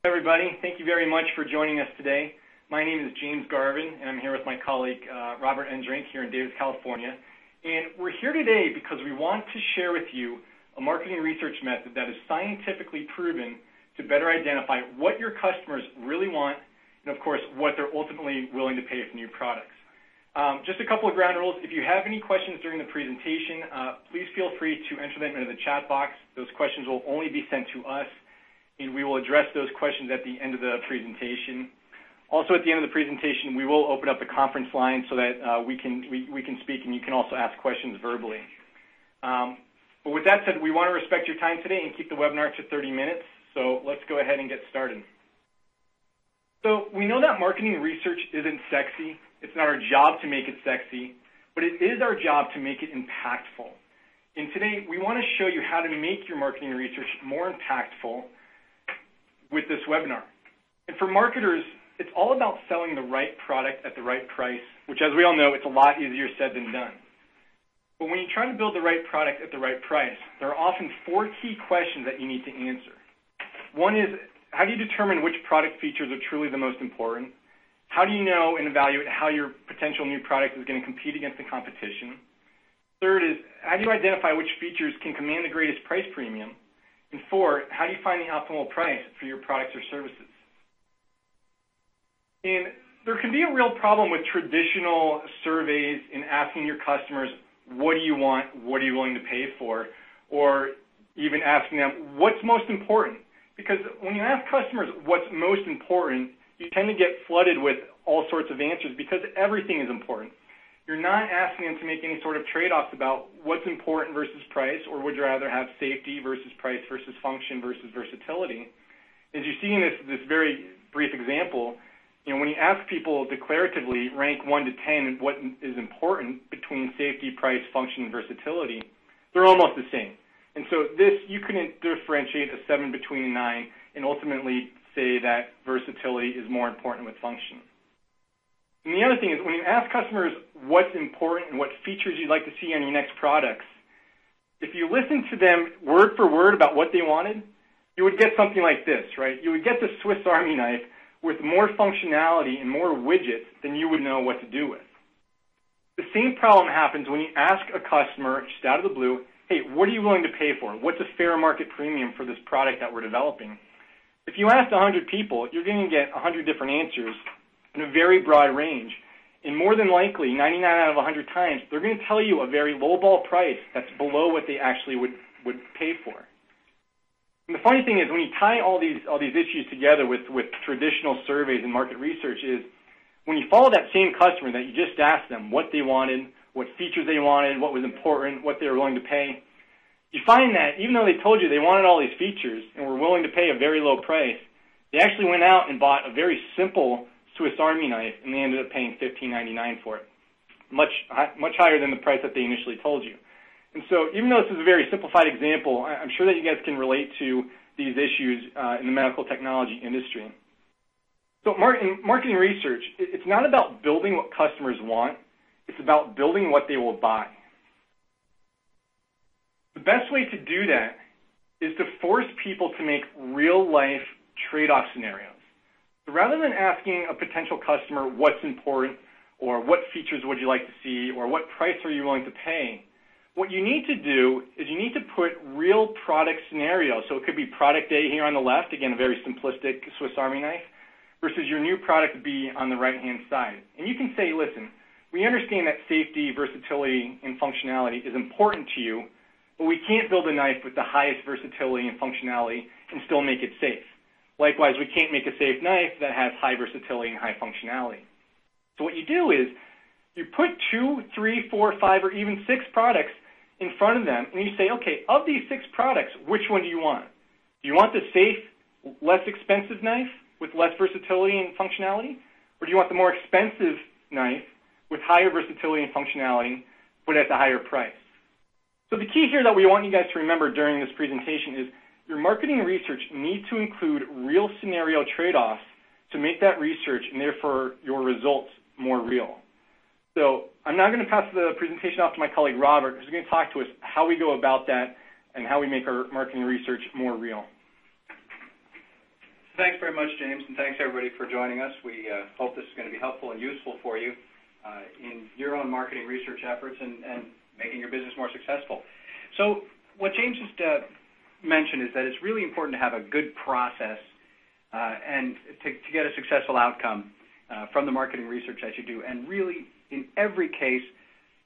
Everybody, thank you very much for joining us today. My name is James Garvin, and I'm here with my colleague Robert Enzerink here in Davis, California. And we're here today because we want to share with you a marketing research method that is scientifically proven to better identify what your customers really want and, of course, what they're ultimately willing to pay for new products. Just a couple of ground rules. If you have any questions during the presentation, please feel free to enter them into the chat box. Those questions will only be sent to us, and we will address those questions at the end of the presentation. Also, at the end of the presentation, we will open up the conference line so that we can speak, and you can also ask questions verbally. But with that said, we want to respect your time today and keep the webinar to 30 minutes, so let's go ahead and get started. So we know that marketing research isn't sexy. It's not our job to make it sexy, but it is our job to make it impactful. And today, we want to show you how to make your marketing research more impactful with this webinar. And for marketers, it's all about selling the right product at the right price, which, as we all know, it's a lot easier said than done. But when you try to build the right product at the right price, there are often 4 key questions that you need to answer. One is, how do you determine which product features are truly the most important? How do you know and evaluate how your potential new product is going to compete against the competition? Third is, how do you identify which features can command the greatest price premium? And 4, how do you find the optimal price for your products or services? And there can be a real problem with traditional surveys in asking your customers, what do you want, what are you willing to pay for, or even asking them, what's most important? Because when you ask customers what's most important, you tend to get flooded with all sorts of answers because everything is important. You're not asking them to make any sort of trade-offs about what's important versus price, or would you rather have safety versus price versus function versus versatility. As you see in this very brief example, when you ask people declaratively, rank 1 to 10 what is important between safety, price, function, and versatility, they're almost the same. And so you couldn't differentiate a 7 between a 9 and ultimately say that versatility is more important with function. And the other thing is, when you ask customers what's important and what features you'd like to see on your next products, if you listen to them word for word about what they wanted, you would get something like this, right? You would get the Swiss Army knife with more functionality and more widgets than you would know what to do with. The same problem happens when you ask a customer just out of the blue, hey, what are you willing to pay for? What's a fair market premium for this product that we're developing? If you asked 100 people, you're going to get 100 different answers in a very broad range. And more than likely, 99 out of 100 times, they're going to tell you a very lowball price that's below what they actually would pay for. And the funny thing is, when you tie all these issues together with traditional surveys and market research, is when you follow that same customer that you just asked them what they wanted, what features they wanted, what was important, what they were willing to pay, you find that even though they told you they wanted all these features and were willing to pay a very low price, they actually went out and bought a very simple Swiss Army knife, and they ended up paying $15.99 for it, much higher than the price that they initially told you. And so even though this is a very simplified example, I'm sure that you guys can relate to these issues in the medical technology industry. So in marketing research, it's not about building what customers want. It's about building what they will buy. The best way to do that is to force people to make real-life trade-off scenarios. So rather than asking a potential customer what's important, or what features would you like to see, or what price are you willing to pay, what you need to do is you need to put real product scenarios. So it could be product A here on the left, again, a very simplistic Swiss Army knife, versus your new product B on the right-hand side. And you can say, listen, we understand that safety, versatility, and functionality is important to you, but we can't build a knife with the highest versatility and functionality and still make it safe. Likewise, we can't make a safe knife that has high versatility and high functionality. So what you do is you put 2, 3, 4, 5, or even 6 products in front of them, and you say, okay, of these 6 products, which one do you want? Do you want the safe, less expensive knife with less versatility and functionality? Or do you want the more expensive knife with higher versatility and functionality, but at the higher price? So the key here that we want you guys to remember during this presentation is your marketing research needs to include real scenario trade-offs to make that research and therefore your results more real. So I'm now going to pass the presentation off to my colleague Robert, who's going to talk to us how we go about that and how we make our marketing research more real. Thanks very much, James, and thanks everybody for joining us. We hope this is going to be helpful and useful for you in your own marketing research efforts and making your business more successful. So what James just mentioned is that it's really important to have a good process and to get a successful outcome from the marketing research that you do. And really, in every case,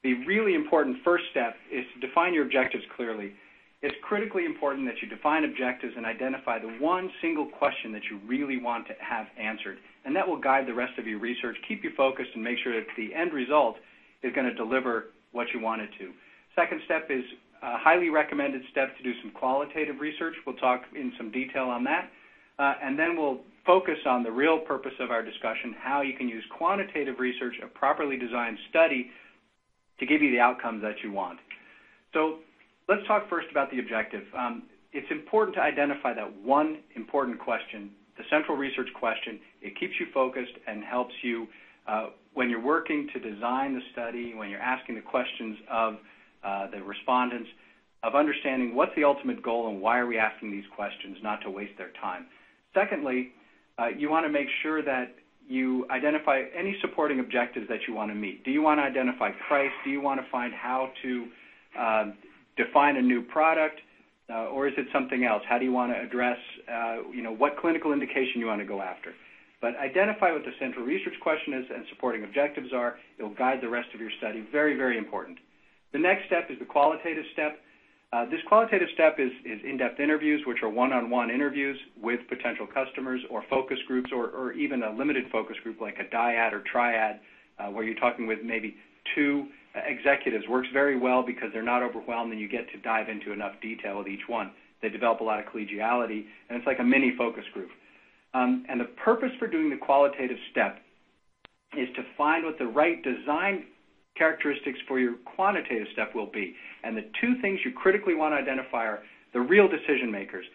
the really important first step is to define your objectives clearly. It's critically important that you define objectives and identify the one single question that you really want to have answered. And that will guide the rest of your research, keep you focused, and make sure that the end result is going to deliver what you want it to. Second step is a highly recommended step to do some qualitative research. We'll talk in some detail on that. And then we'll focus on the real purpose of our discussion, how you can use quantitative research, a properly designed study, to give you the outcomes that you want. So let's talk first about the objective. It's important to identify that one important question, the central research question. It keeps you focused and helps you when you're working to design the study, when you're asking the questions of the respondents, of understanding what's the ultimate goal and why are we asking these questions, not to waste their time. Secondly, you want to make sure that you identify any supporting objectives that you want to meet. Do you want to identify price? Do you want to find how to define a new product, or is it something else? How do you want to address, what clinical indication you want to go after? But identify what the central research question is and supporting objectives are. It will guide the rest of your study. Very, very important. The next step is the qualitative step. This qualitative step is in-depth interviews, which are one-on-one interviews with potential customers or focus groups or even a limited focus group like a dyad or triad where you're talking with maybe two executives. Works very well because they're not overwhelmed and you get to dive into enough detail with each one. They develop a lot of collegiality, and it's like a mini focus group. And the purpose for doing the qualitative step is to find what the right design characteristics for your quantitative step will be. And the two things you critically want to identify are the real decision makers,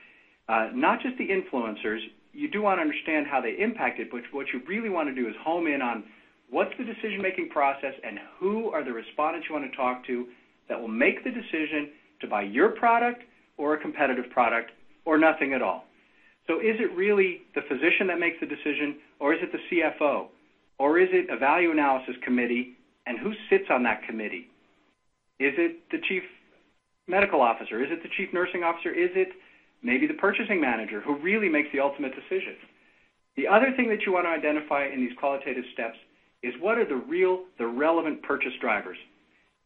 not just the influencers. You do want to understand how they impact it, but what you really want to do is home in on what's the decision-making process and who are the respondents you want to talk to that will make the decision to buy your product or a competitive product or nothing at all. So is it really the physician that makes the decision, or is it the CFO, or is it a value analysis committee, and who sits on that committee? Is it the chief medical officer? Is it the chief nursing officer? Is it maybe the purchasing manager who really makes the ultimate decision? The other thing that you want to identify in these qualitative steps is what are the relevant purchase drivers.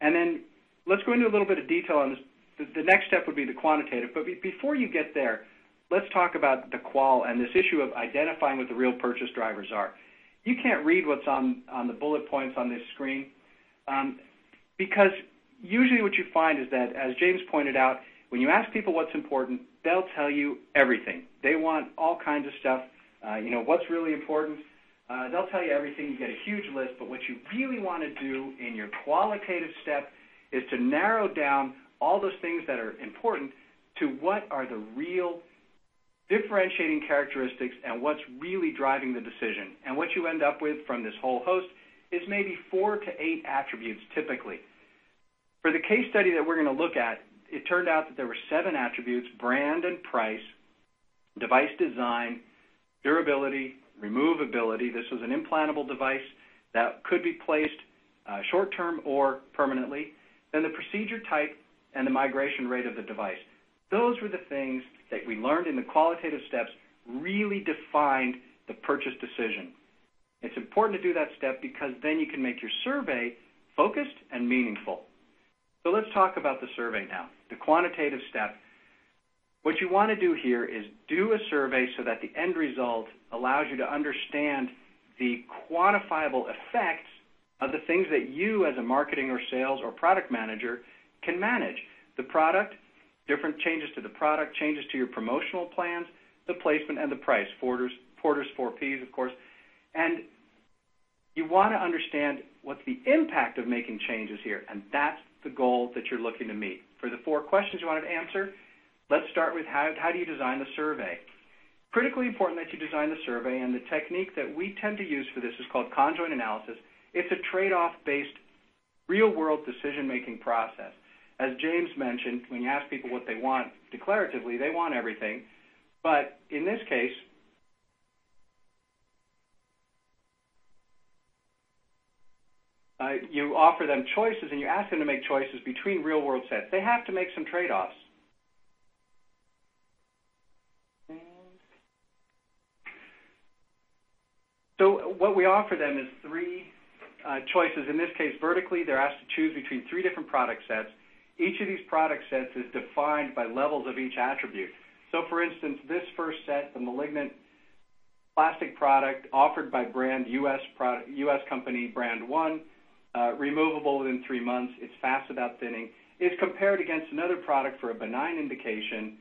And then let's go into a little bit of detail on this. The next step would be the quantitative, but before you get there, let's talk about the qual and this issue of identifying what the real purchase drivers are. You can't read what's on the bullet points on this screen because usually what you find is that, as James pointed out, when you ask people what's important, they'll tell you everything. They want all kinds of stuff. What's really important. They'll tell you everything. You get a huge list, but what you really want to do in your qualitative step is to narrow down all those things that are important to what are the real differentiating characteristics and what's really driving the decision. And what you end up with from this whole host is maybe 4 to 8 attributes typically. For the case study that we're going to look at, it turned out that there were 7 attributes: brand and price, device design, durability, removability. This was an implantable device that could be placed short-term or permanently. Then the procedure type and the migration rate of the device. Those were the things that we learned in the qualitative steps really defined the purchase decision. It's important to do that step because then you can make your survey focused and meaningful. So let's talk about the survey now, the quantitative step. What you want to do here is do a survey so that the end result allows you to understand the quantifiable effects of the things that you as a marketing or sales or product manager can manage. The product, different changes to the product, changes to your promotional plans, the placement, and the price. Porter's 4 Ps, of course. And you want to understand what's the impact of making changes here, and that's the goal that you're looking to meet. For the 4 questions you wanted to answer, let's start with how do you design the survey. Critically important that you design the survey, and the technique that we tend to use for this is called conjoint analysis. It's a trade-off-based, real-world decision-making process. As James mentioned, when you ask people what they want declaratively, they want everything. But in this case, you offer them choices, and you ask them to make choices between real-world sets. They have to make some trade-offs. So what we offer them is three choices. In this case, vertically, they're asked to choose between three different product sets. Each of these product sets is defined by levels of each attribute. So, for instance, this first set, the malignant plastic product offered by brand U.S. company brand 1, removable within 3 months, it's fast without thinning, is compared against another product for a benign indication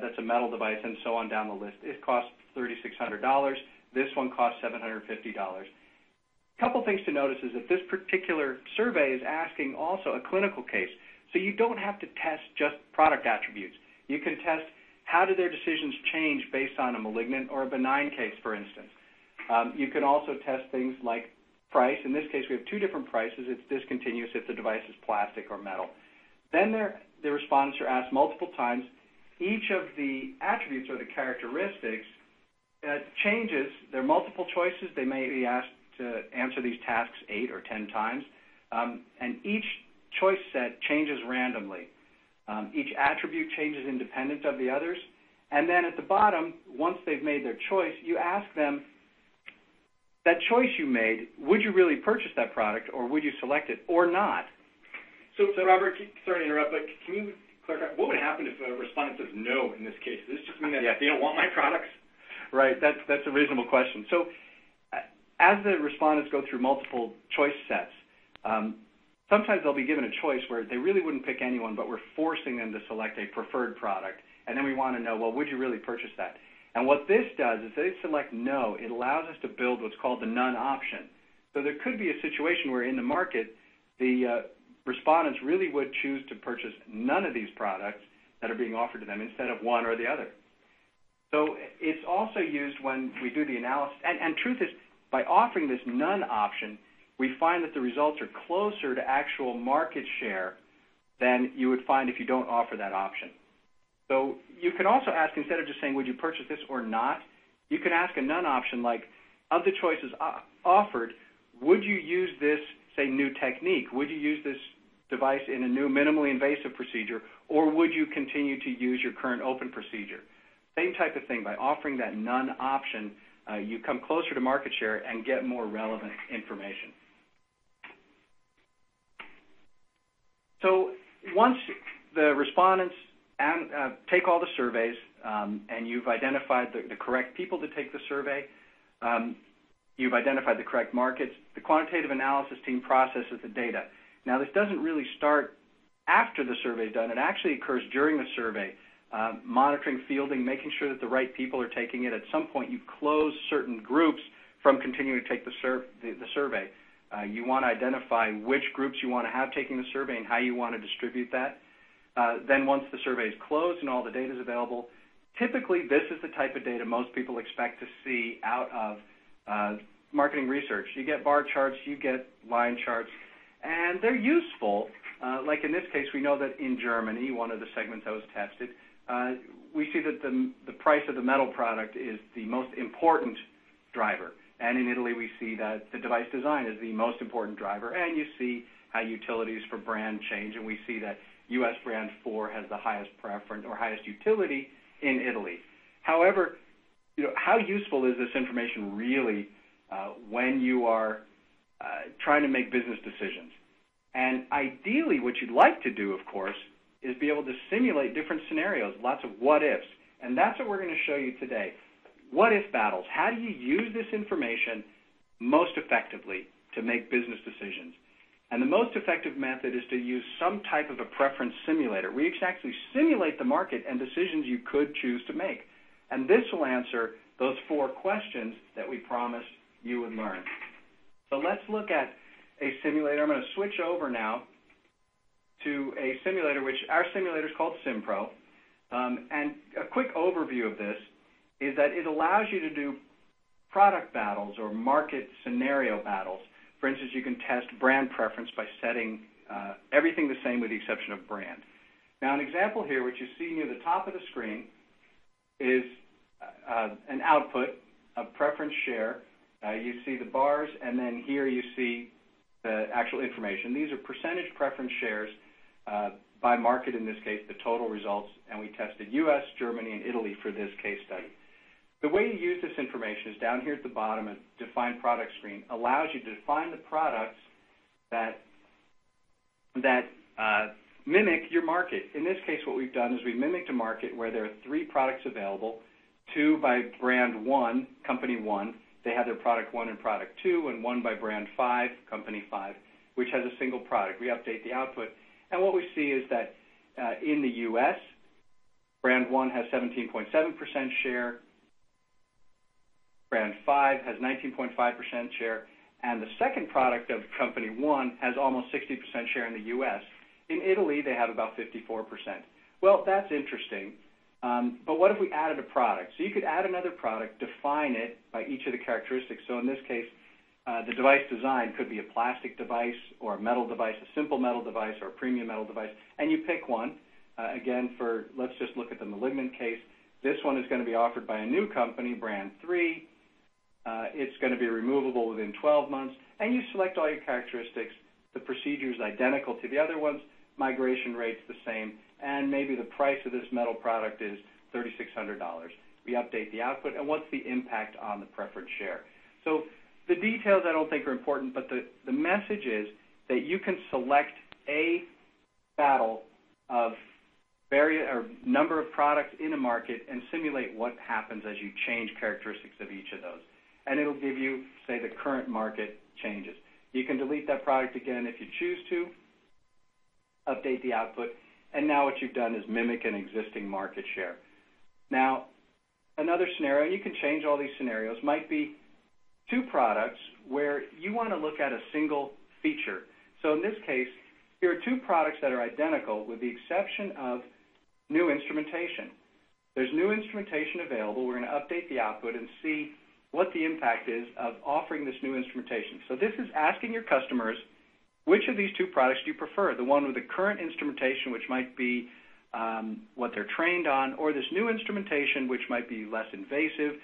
that's a metal device, and so on down the list. It costs $3,600. This one costs $750. A couple things to notice is that this particular survey is asking also a clinical case. So you don't have to test just product attributes. You can test how do their decisions change based on a malignant or a benign case, for instance. You can also test things like price. In this case, we have two different prices. It's discontinuous if the device is plastic or metal. Then the respondents are asked multiple times. Each of the attributes or the characteristics changes. There are multiple choices. They may be asked to answer these tasks 8 or 10 times. And each choice set changes randomly. Each attribute changes independent of the others. And then at the bottom, once they've made their choice, you ask them, that choice you made, would you really purchase that product, or would you select it, or not? So Robert, sorry to interrupt, but can you clarify, what would happen if a respondent says no in this case? Does this just mean that they don't want my products? Right, that's a reasonable question. So as the respondents go through multiple choice sets, sometimes they'll be given a choice where they really wouldn't pick anyone, but we're forcing them to select a preferred product. And then we want to know, well, would you really purchase that? And what this does is they select no. It allows us to build what's called the none option. So there could be a situation where in the market, the respondents really would choose to purchase none of these products that are being offered to them instead of one or the other. So it's also used when we do the analysis. And truth is, by offering this none option, we find that the results are closer to actual market share than you would find if you don't offer that option. So you can also ask, instead of just saying, would you purchase this or not, you can ask a none option like, of the choices offered, would you use this, say, new technique? Would you use this device in a new minimally invasive procedure, or would you continue to use your current open procedure? Same type of thing. By offering that none option, you come closer to market share and get more relevant information. So once the respondents take all the surveys and you've identified the correct people to take the survey, you've identified the correct markets, the quantitative analysis team processes the data. Now, this doesn't really start after the survey is done. It actually occurs during the survey, monitoring, fielding, making sure that the right people are taking it. At some point, you close certain groups from continuing to take the survey. You want to identify which groups you want to have taking the survey and how you want to distribute that. Then once the survey is closed and all the data is available, typically this is the type of data most people expect to see out of marketing research. You get bar charts, you get line charts, and they're useful. Like in this case, we know that in Germany, one of the segments that was tested, we see that the price of the metal product is the most important driver. And in Italy, we see that the device design is the most important driver. And you see how utilities for brand change, and we see that U.S. brand 4 has the highest preference or highest utility in Italy. However, how useful is this information really when you are trying to make business decisions? And ideally, what you'd like to do, of course, is be able to simulate different scenarios, lots of what-ifs. And that's what we're going to show you today. What-if battles. How do you use this information most effectively to make business decisions? And the most effective method is to use some type of a preference simulator. We can actually simulate the market and decisions you could choose to make. And this will answer those 4 questions that we promised you would learn. So let's look at a simulator. I'm going to switch over now to a simulator, which our simulator is called SimPro. And a quick overview of this is that it allows you to do product battles or market scenario battles. For instance, you can test brand preference by setting everything the same with the exception of brand. Now, an example here, which you see near the top of the screen, is an output of preference share. You see the bars, and then here you see the actual information. These are percentage preference shares by market, in this case, the total results, and we tested U.S., Germany, and Italy for this case study. The way you use this information is down here at the bottom, a define product screen allows you to define the products that mimic your market. In this case, what we've done is we mimicked a market where there are 3 products available, 2 by brand 1, company 1. They have their product 1 and product 2, and 1 by brand 5, company 5, which has a single product. We update the output, and what we see is that in the U.S., brand 1 has 17.7% share, brand 5 has 19.5% share, and the second product of company 1 has almost 60% share in the U.S. In Italy, they have about 54%. Well, that's interesting, but what if we added a product? So you could add another product, define it by each of the characteristics. So in this case, the device design could be a plastic device or a metal device, a simple metal device or a premium metal device, and you pick one. Again, let's just look at the malignant case. This one is going to be offered by a new company, brand 3. It's going to be removable within 12 months, and you select all your characteristics. The procedure is identical to the other ones, migration rate's the same, and maybe the price of this metal product is $3,600. We update the output, and what's the impact on the preference share? So the details I don't think are important, but the message is that you can select a battle of number of products in a market and simulate what happens as you change characteristics of each of those. And it'll give you, say, the current market changes. You can delete that product again if you choose to, update the output, and now what you've done is mimic an existing market share. Now, another scenario, and you can change all these scenarios, might be 2 products where you want to look at a single feature. So in this case, here are 2 products that are identical with the exception of new instrumentation. There's new instrumentation available. We're going to update the output and see what the impact is of offering this new instrumentation. So this is asking your customers, which of these 2 products do you prefer? The one with the current instrumentation, which might be what they're trained on, or this new instrumentation, which might be less invasive,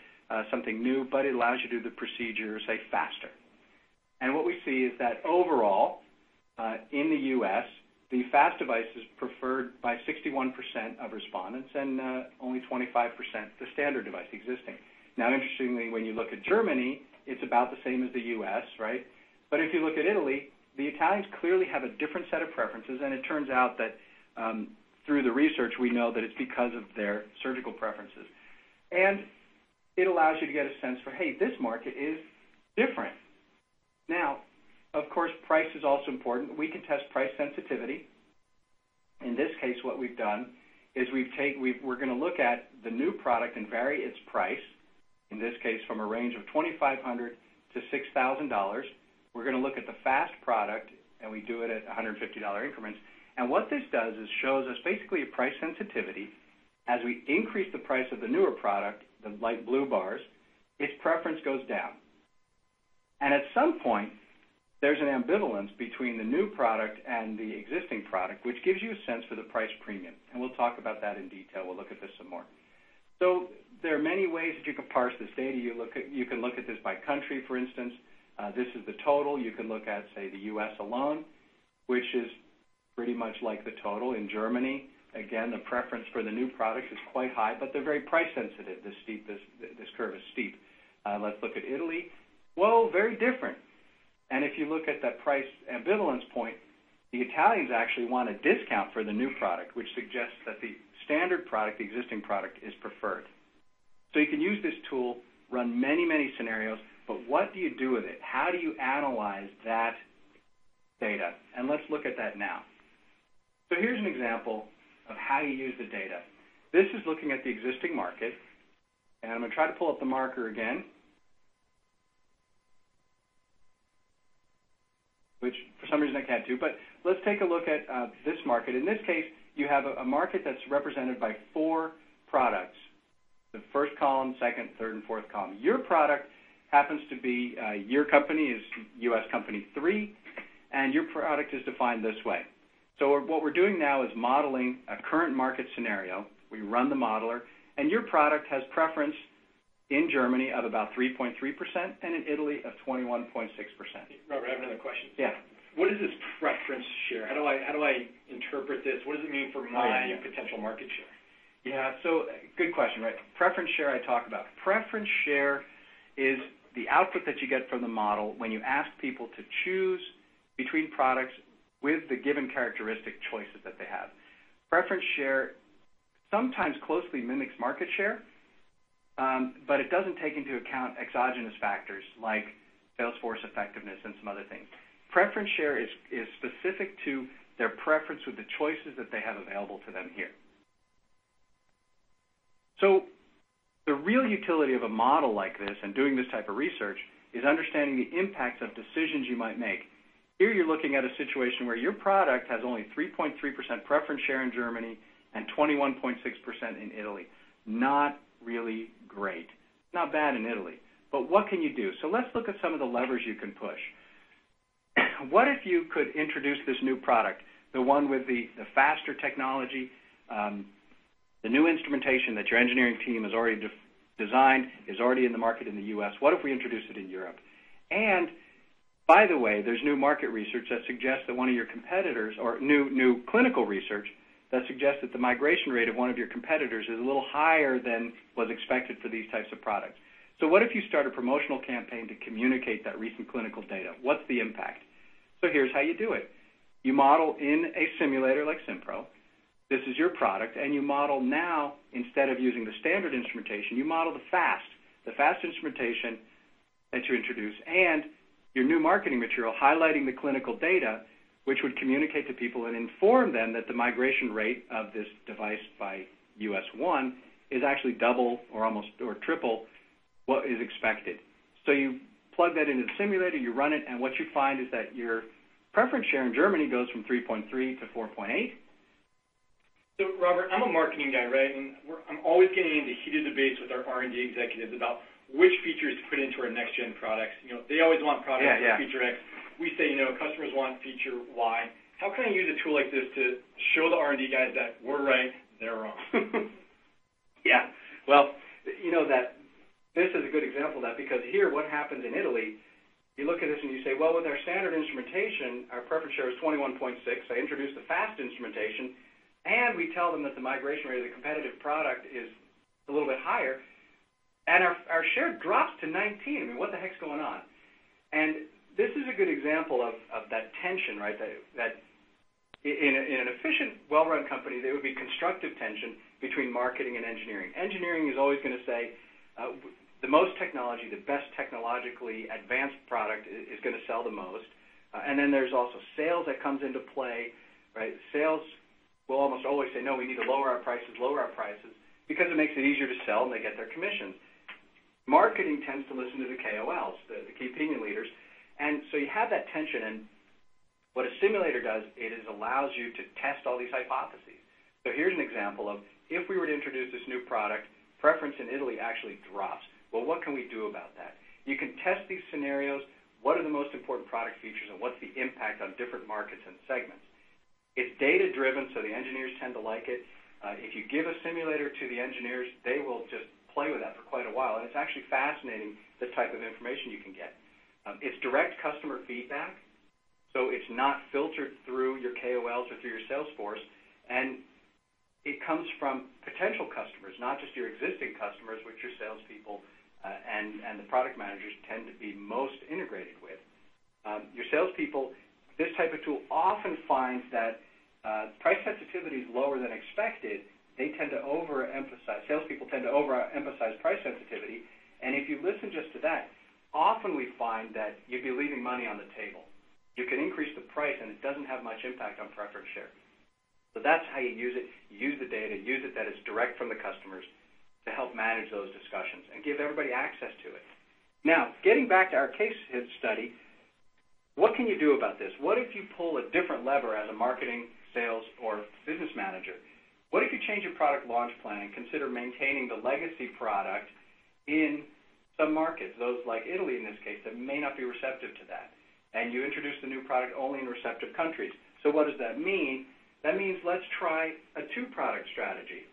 something new, but it allows you to do the procedure, say, faster. And what we see is that overall, in the U.S., the fast device is preferred by 61% of respondents and only 25% the standard device existing. Now, interestingly, when you look at Germany, it's about the same as the U.S., right? But if you look at Italy, the Italians clearly have a different set of preferences, and it turns out that through the research, we know that it's because of their surgical preferences. And it allows you to get a sense for, hey, this market is different. Now, of course, price is also important. We can test price sensitivity. In this case, what we've done is we're going to look at the new product and vary its price, in this case from a range of $2,500 to $6,000. We're going to look at the fast product, and we do it at $150 increments. And what this does is shows us basically a price sensitivity. As we increase the price of the newer product, the light blue bars, its preference goes down. And at some point, there's an ambivalence between the new product and the existing product, which gives you a sense for the price premium. And we'll talk about that in detail. We'll look at this some more. So there are many ways that you can parse this data. You can look at this by country, for instance. This is the total. You can look at, say, the U.S. alone, which is pretty much like the total. In Germany, again, the preference for the new products is quite high, but they're very price sensitive. This curve is steep. Let's look at Italy. Whoa, very different. And if you look at that price ambivalence point, the Italians actually want a discount for the new product, which suggests that the standard product, the existing product, is preferred. So you can use this tool, run many, many scenarios, but what do you do with it? How do you analyze that data? And let's look at that now. So here's an example of how you use the data. This is looking at the existing market, and I'm going to try to pull up the marker again, which for some reason I can't do, but let's take a look at this market. In this case, you have a market that's represented by 4 products, the first column, second, third, and fourth column. Your product happens to be, your company is U.S. company 3, and your product is defined this way. So what we're doing now is modeling a current market scenario. We run the modeler, and your product has preference in Germany of about 3.3%, and in Italy of 21.6%. Robert, I have another question. Yeah. What is this preference share? How do I interpret this? What does it mean for my potential market share? Yeah, so good question, right? Preference share I talk about. Preference share is the output that you get from the model when you ask people to choose between products with the given characteristic choices that they have. Preference share sometimes closely mimics market share, but it doesn't take into account exogenous factors like sales force effectiveness and some other things. Preference share is specific to their preference with the choices that they have available to them here. So the real utility of a model like this and doing this type of research is understanding the impacts of decisions you might make. Here you're looking at a situation where your product has only 3.3% preference share in Germany and 21.6% in Italy. Not really great. Not bad in Italy. But what can you do? So let's look at some of the levers you can push. What if you could introduce this new product, the one with the faster technology, the new instrumentation that your engineering team has already designed, is already in the market in the U.S. What if we introduce it in Europe? And, by the way, there's new market research that suggests that one of your competitors, or new clinical research, that suggests that the migration rate of one of your competitors is a little higher than was expected for these types of products. So what if you start a promotional campaign to communicate that recent clinical data? What's the impact? So here's how you do it. You model in a simulator like Simpro. This is your product, and you model now, instead of using the standard instrumentation, you model the fast instrumentation that you introduce, and your new marketing material highlighting the clinical data, which would communicate to people and inform them that the migration rate of this device by US 1 is actually double or almost or triple what is expected. So you plug that into the simulator, you run it, and what you find is that your preference share in Germany goes from 3.3 to 4.8. So, Robert, I'm a marketing guy, right? And I'm always getting into heated debates with our R&D executives about which features to put into our next-gen products. You know, they always want products with feature X. We say, customers want feature Y. How can I use a tool like this to show the R&D guys that we're right, they're wrong? Yeah. Well, that this is a good example of that, because here what happens in Italy, you look at this and you say, well, with our standard instrumentation, our preference share is 21.6. I introduced the fast instrumentation, and we tell them that the migration rate of the competitive product is a little bit higher, and our share drops to 19. I mean, what the heck's going on? And this is a good example of that tension, right? That in an efficient, well-run company, there would be constructive tension between marketing and engineering. Engineering is always going to say the most technology, the best technologically advanced product is going to sell the most. And then there's also sales that comes into play, right? Sales will almost always say, no, we need to lower our prices, because it makes it easier to sell and they get their commissions. Marketing tends to listen to the KOLs, the key opinion leaders. And so you have that tension, and what a simulator does, it allows you to test all these hypotheses. So here's an example of, if we were to introduce this new product, preference in Italy actually drops. Well, what can we do about that? You can test these scenarios. What are the most important product features, and what's the impact on different markets and segments? It's data-driven, so the engineers tend to like it. If you give a simulator to the engineers, they will just play with that for quite a while, and it's actually fascinating the type of information you can get. It's direct customer feedback, so it's not filtered through your KOLs or through your sales force, and it comes from potential customers, not just your existing customers, which your salespeople and the product managers tend to be most integrated with. Your salespeople, this type of tool often finds that price sensitivity is lower than expected. They tend to overemphasize, salespeople tend to overemphasize price sensitivity, and if you listen just to that, often we find that you'd be leaving money on the table. You can increase the price, and it doesn't have much impact on preference share. So that's how you use it. You use the data, use it that it's direct from the customers to help manage those discussions and give everybody access to it. Now, getting back to our case study, what can you do about this? What if you pull a different lever as a marketing, sales, or business manager? What if you change your product launch plan and consider maintaining the legacy product in some markets, those like Italy in this case, that may not be receptive to that, and you introduce the new product only in receptive countries? So what does that mean? That means let's try a two-product strategy.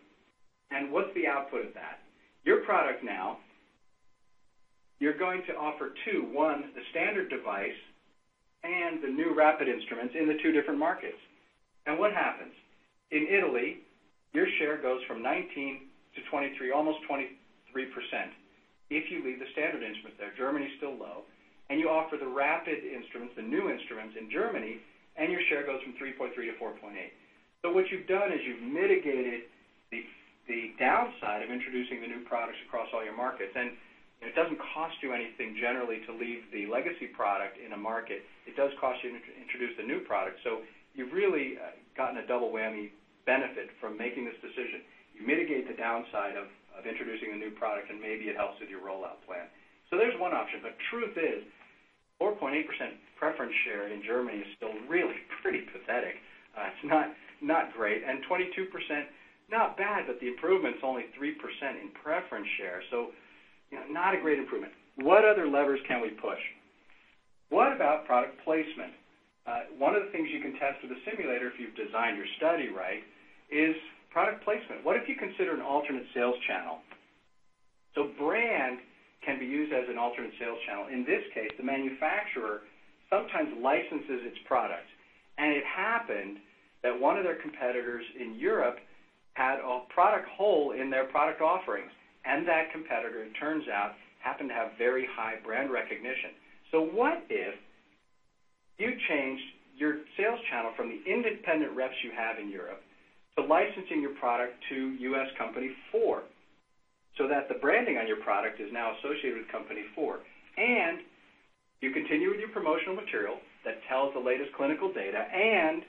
And what's the output of that? Your product now you're going to offer two. One, the standard device and the new rapid instruments in the two different markets. And what happens? In Italy, your share goes from 19 to 23, almost 23%, if you leave the standard instruments there. Germany's still low. And you offer the rapid instruments, the new instruments in Germany, and your share goes from 3.3 to 4.8. So what you've done is you've mitigated the downside of introducing the new products across all your markets. And it doesn't cost you anything generally to leave the legacy product in a market. It does cost you to introduce the new product. So you've really gotten a double whammy benefit from making this decision. You mitigate the downside of introducing a new product, and maybe it helps with your rollout plan. So there's one option. But truth is, 4.8% preference share in Germany is still really pretty pathetic. It's not great. And 22%, not bad, but the improvement's only 3% in preference share. So, not a great improvement. What other levers can we push? What about product placement? One of the things you can test with a simulator, if you've designed your study right, is product placement. What if you consider an alternate sales channel? So brand can be used as an alternate sales channel. In this case, the manufacturer sometimes licenses its product. And it happened that one of their competitors in Europe had a product hole in their product offerings. And that competitor, it turns out, happened to have very high brand recognition. So what if you changed your sales channel from the independent reps you have in Europe to licensing your product to U.S. Company 4, so that the branding on your product is now associated with Company 4. And you continue with your promotional material that tells the latest clinical data, and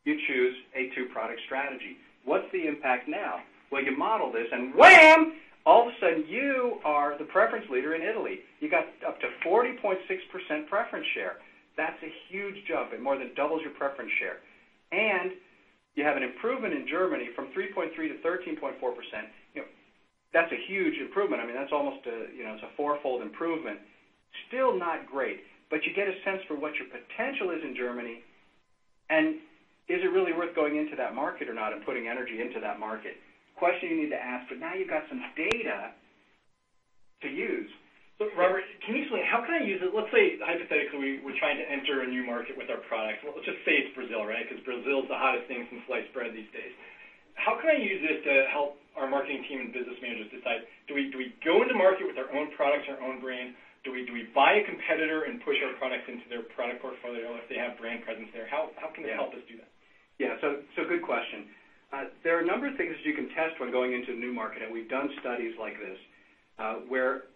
you choose a two-product strategy. What's the impact now? Well, you model this, and wham! All of a sudden, you are the preference leader in Italy. You got up to 40.6% preference share. That's a huge jump. It more than doubles your preference share. And you have an improvement in Germany from 3.3 to 13.4%. That's a huge improvement. I mean, that's almost it's a fourfold improvement. Still not great, but you get a sense for what your potential is in Germany, and is it really worth going into that market or not and putting energy into that market? Question you need to ask, but now you've got some data to use. So, Robert, can you explain, how can I use it? Let's say, hypothetically, we're trying to enter a new market with our products. Well, let's just say it's Brazil, right? Because Brazil's the hottest thing since sliced bread these days. How can I use this to help our marketing team and business managers decide, do we go into market with our own products, our own brand? Do we buy a competitor and push our products into their product portfolio if they have brand presence there? How can it help us do that? Yeah, so good question. There are a number of things that you can test when going into a new market, and we've done studies like this where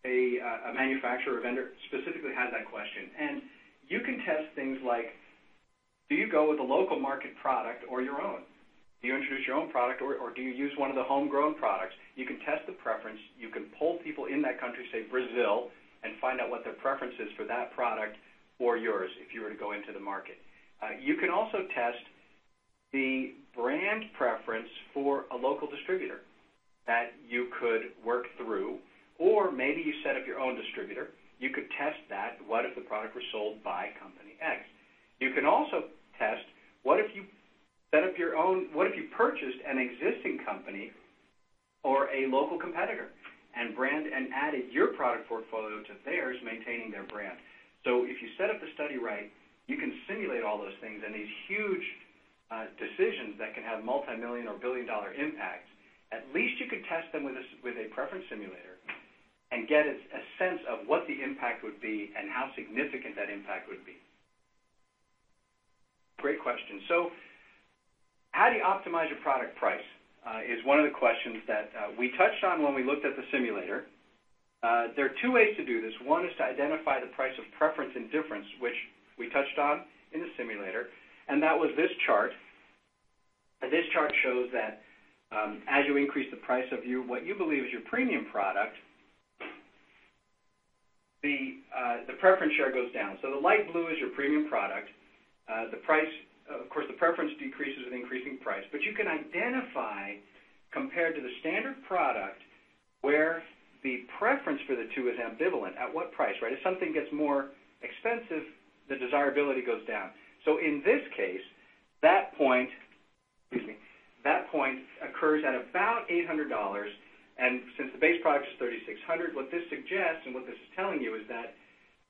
a manufacturer or vendor specifically has that question. And you can test things like, do you go with a local market product or your own? Do you introduce your own product, or do you use one of the homegrown products? You can test the preference. You can poll people in that country, say Brazil, and find out what their preference is for that product or yours if you were to go into the market. You can also test the brand preference for a local distributor that you could work through, or maybe you set up your own distributor. You could test that. What if the product was sold by Company X? You can also test, what if you set up your own, what if you purchased an existing company or a local competitor and added your product portfolio to theirs, maintaining their brand? So if you set up the study right, you can simulate all those things, and these huge decisions that can have multi-million or billion-dollar impacts, at least you could test them with a preference simulator and get a sense of what the impact would be and how significant that impact would be. Great question. So how do you optimize your product price is one of the questions that we touched on when we looked at the simulator. There are two ways to do this. One is to identify the price of preference and difference, which we touched on in the simulator, and that was this chart. This chart shows that as you increase the price of what you believe is your premium product, the preference share goes down. So the light blue is your premium product. The price, of course, the preference decreases with increasing price, but you can identify, compared to the standard product, where the preference for the two is ambivalent. At what price, right? If something gets more expensive, the desirability goes down. So in this case, that point occurs at about $800. And since the base product is $3,600, what this suggests and what this is telling you is that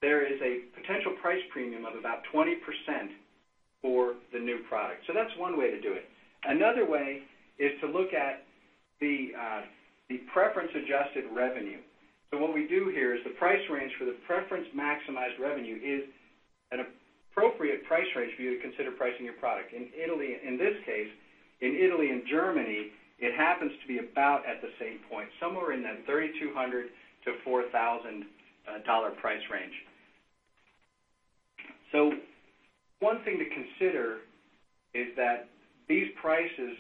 there is a potential price premium of about 20% for the new product. So that's one way to do it. Another way is to look at the preference-adjusted revenue. So what we do here is the price range for the preference-maximized revenue is an appropriate price range for you to consider pricing your product. In Italy, in this case, in Italy and Germany, it happens to be about at the same point, somewhere in that $3,200 to $4,000 price range. So one thing to consider is that these prices,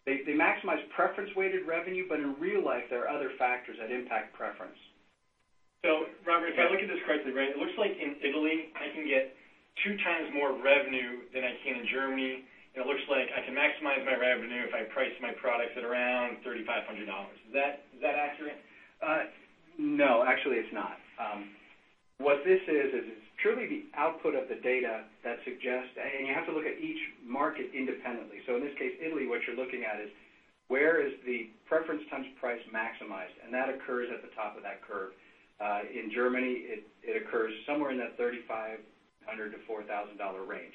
they maximize preference-weighted revenue, but in real life, there are other factors that impact preference. So, Robert, if I look at this correctly, right, it looks like in Italy, I can get 2 times more revenue than I can in Germany. And it looks like I can maximize my revenue if I price my products at around $3,500. Is that accurate? No, actually it's not. What this is it's purely the output of the data that suggests, and you have to look at each market independently. So in this case, Italy, what you're looking at is where is the preference times price maximized, and that occurs at the top of that curve. In Germany, it occurs somewhere in that $3,500 to $4,000 range.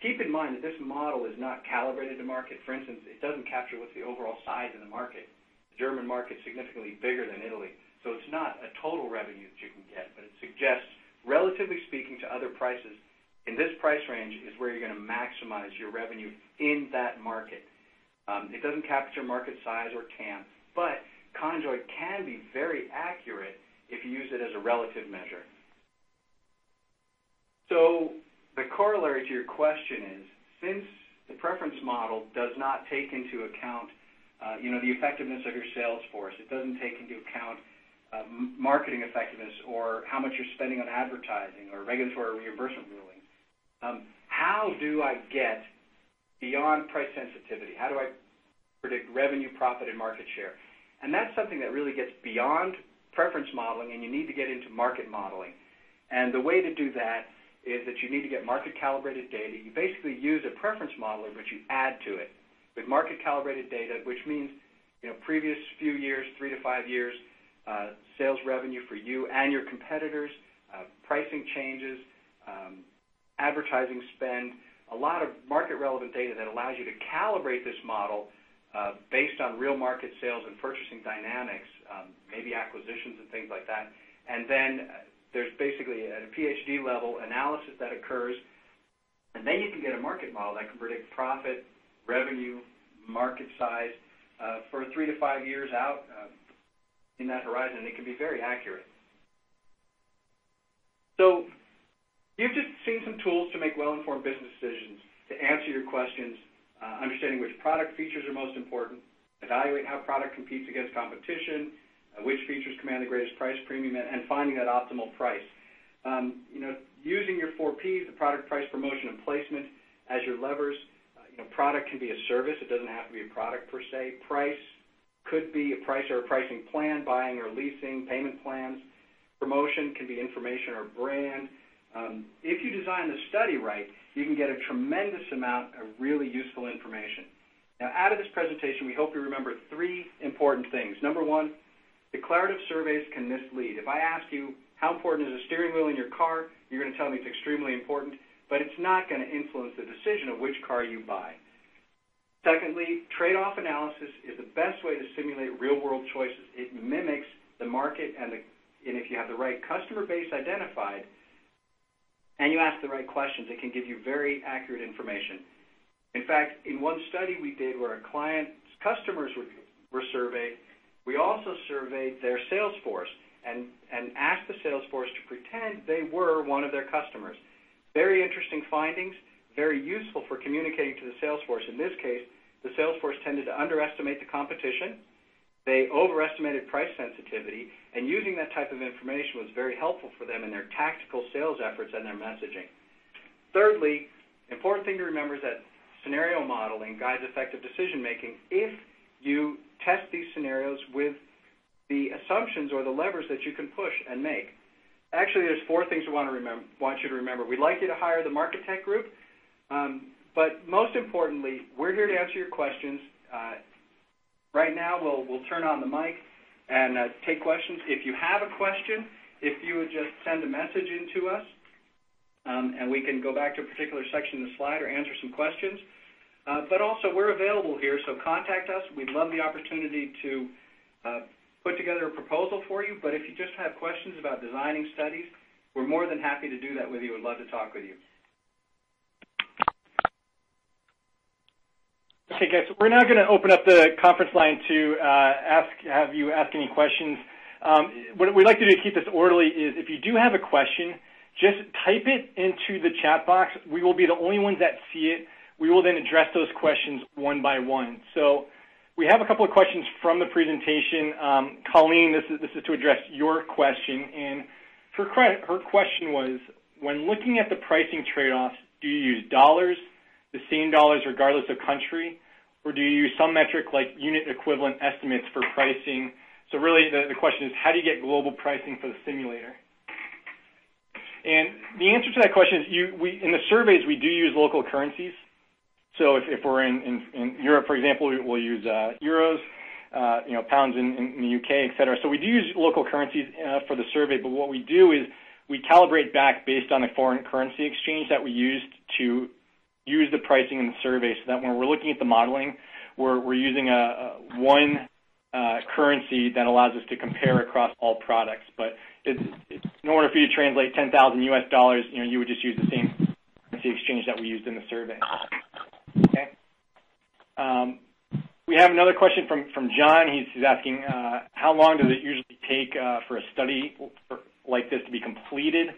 Keep in mind that this model is not calibrated to market. For instance, it doesn't capture what's the overall size of the market. The German market is significantly bigger than Italy, so it's not a total revenue that you can get, but it suggests, relatively speaking to other prices, in this price range is where you're going to maximize your revenue in that market. It doesn't capture market size or TAM, but Conjoint can be very accurate if you use it as a relative measure. So the corollary to your question is, since the preference model does not take into account, the effectiveness of your sales force, it doesn't take into account marketing effectiveness or how much you're spending on advertising or regulatory reimbursement rulings, how do I get beyond price sensitivity? How do I predict revenue, profit, and market share? And that's something that really gets beyond preference modeling, and you need to get into market modeling. And the way to do that is that you need to get market-calibrated data. You basically use a preference modeler, but you add to it with market-calibrated data, which means previous few years, 3 to 5 years, sales revenue for you and your competitors, pricing changes, advertising spend, a lot of market-relevant data that allows you to calibrate this model based on real market sales and purchasing dynamics, maybe acquisitions and things like that. And then there's basically at a PhD level analysis that occurs, and then you can get a market model that can predict profit, revenue, market size for 3 to 5 years out in that horizon, and it can be very accurate. So you've just seen some tools to make well-informed business decisions, to answer your questions, understanding which product features are most important, evaluate how product competes against competition, which features command the greatest price premium, and finding that optimal price. Using your 4 Ps, the product, price, promotion, and placement, as your levers. Product can be a service. It doesn't have to be a product per se. Price could be a price or a pricing plan, buying or leasing, payment plans. Promotion can be information or brand. If you design the study right, you can get a tremendous amount of really useful information. Now, out of this presentation, we hope you remember 3 important things. Number 1, declarative surveys can mislead. If I ask you how important is a steering wheel in your car, you're going to tell me it's extremely important, but it's not going to influence the decision of which car you buy. Secondly, trade-off analysis is the best way to simulate real-world choices. It mimics the market, and if you have the right customer base identified and you ask the right questions, it can give you very accurate information. In fact, in one study we did where a client's customers were surveyed, we also surveyed their sales force and asked the sales force to pretend they were one of their customers. Very interesting findings, very useful for communicating to the sales force. In this case, the sales force tended to underestimate the competition. They overestimated price sensitivity, and using that type of information was very helpful for them in their tactical sales efforts and their messaging. Thirdly, important thing to remember is that scenario modeling guides effective decision-making if you test these scenarios with the assumptions or the levers that you can push and make. Actually, there's 4 things we want you to remember. We'd like you to hire the MarkeTech group, but most importantly, we're here to answer your questions. right now we'll turn on the mic and take questions. If you have a question, if you would just send a message in to us, and we can go back to a particular section of the slide or answer some questions. But also, we're available here, so contact us. We'd love the opportunity to put together a proposal for you. But if you just have questions about designing studies, we're more than happy to do that with you. We'd love to talk with you. Okay, guys, we're now going to open up the conference line to have you ask any questions. What we'd like to do to keep this orderly is if you do have a question, just type it into the chat box. We will be the only ones that see it. We will then address those questions one by one. So we have a couple of questions from the presentation. Colleen, this is to address your question, and her question was, when looking at the pricing trade-offs, do you use dollars, the same dollars regardless of country, or do you use some metric like unit equivalent estimates for pricing? So really the question is, how do you get global pricing for the simulator? And the answer to that question is, in the surveys, we do use local currencies. So if we're in Europe, for example, we'll use euros, pounds in the UK, et cetera. So we do use local currencies for the survey, but what we do is we calibrate back based on the foreign currency exchange that we used to use the pricing in the survey, so that when we're looking at the modeling, we're using one currency that allows us to compare across all products. But in order for you to translate 10,000 US dollars, you would just use the same currency exchange that we used in the survey. Okay. We have another question from John. He's asking, how long does it usually take for a study like this to be completed?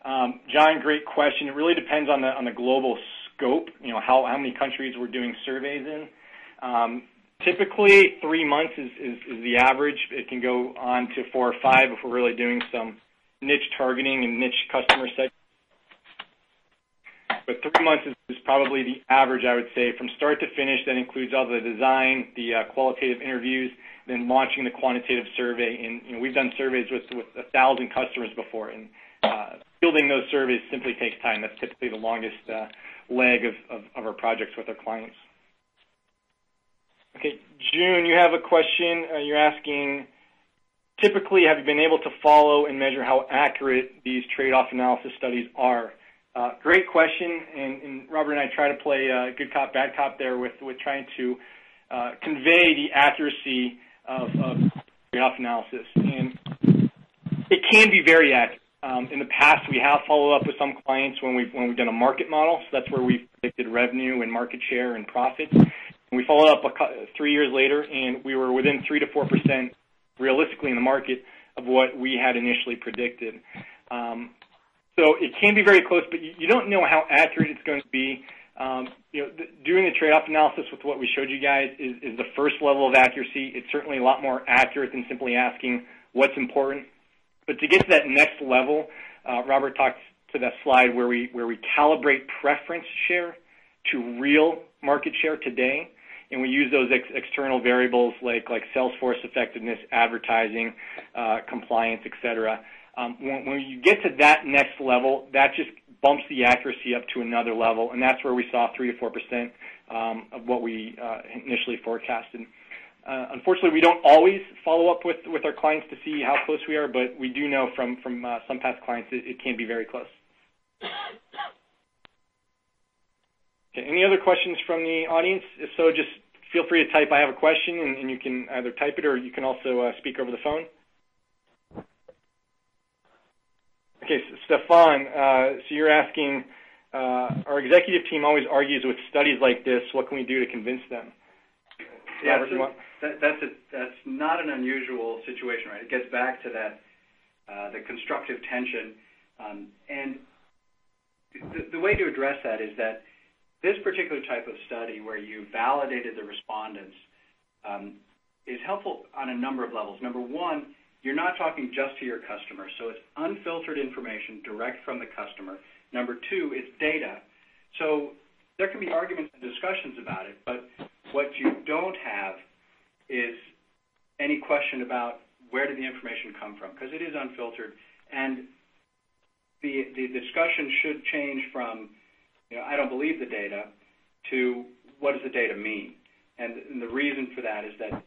John, great question. It really depends on the global scope, how many countries we're doing surveys in. Typically, 3 months is the average. It can go on to 4 or 5 if we're really doing some niche targeting and niche customer segments. But 3 months is probably the average, I would say, from start to finish. That includes all the design, the qualitative interviews, then launching the quantitative survey. And we've done surveys with 1,000 customers before, and fielding those surveys simply takes time. That's typically the longest leg of our projects with our clients. Okay, June, you have a question. You're asking, typically, have you been able to follow and measure how accurate these trade-off analysis studies are? Great question, and Robert and I try to play good cop, bad cop there with trying to convey the accuracy of trade-off analysis. And it can be very accurate. In the past, we have followed up with some clients when we've done a market model, so that's where we've predicted revenue and market share and profits. And we followed up 3 years later, and we were within 3 to 4% realistically in the market of what we had initially predicted. So it can be very close, but you don't know how accurate it's going to be. Doing the trade-off analysis with what we showed you guys is the first level of accuracy. It's certainly a lot more accurate than simply asking what's important. But to get to that next level, Robert talked to that slide where we calibrate preference share to real market share today, and we use those external variables like sales force effectiveness, advertising, compliance, et cetera. When you get to that next level, that just bumps the accuracy up to another level, and that's where we saw 3 to 4% of what we initially forecasted. Unfortunately, we don't always follow up with our clients to see how close we are, but we do know from some past clients it can be very close. Okay, any other questions from the audience? If so, just feel free to type, I have a question, and you can either type it or you can also speak over the phone. Okay, so Stefan, so you're asking, our executive team always argues with studies like this. What can we do to convince them? Yeah, Robert, that's not an unusual situation, right? It gets back to that the constructive tension, and the way to address that is that this particular type of study, where you validated the respondents, is helpful on a number of levels. Number one, you're not talking just to your customer, so it's unfiltered information direct from the customer. Number two, it's data. So there can be arguments and discussions about it, but what you don't have is any question about where did the information come from, because it is unfiltered. And the discussion should change from, I don't believe the data, to what does the data mean? And the reason for that is that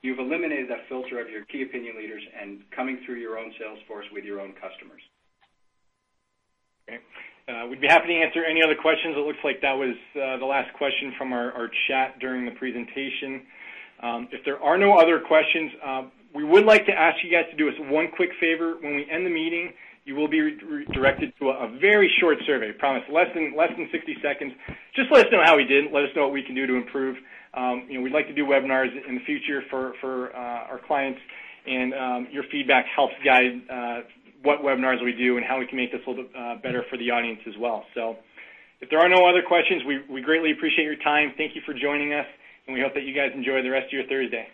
you've eliminated that filter of your key opinion leaders and coming through your own sales force with your own customers. Okay. We'd be happy to answer any other questions. It looks like that was the last question from our chat during the presentation. If there are no other questions, we would like to ask you guys to do us one quick favor. When we end the meeting, you will be redirected to a very short survey. I promise, less than 60 seconds. Just let us know how we did. Let us know what we can do to improve. We'd like to do webinars in the future for our clients, and your feedback helps guide what webinars we do and how we can make this a little bit better for the audience as well. So if there are no other questions, we greatly appreciate your time. Thank you for joining us, and we hope that you guys enjoy the rest of your Thursday.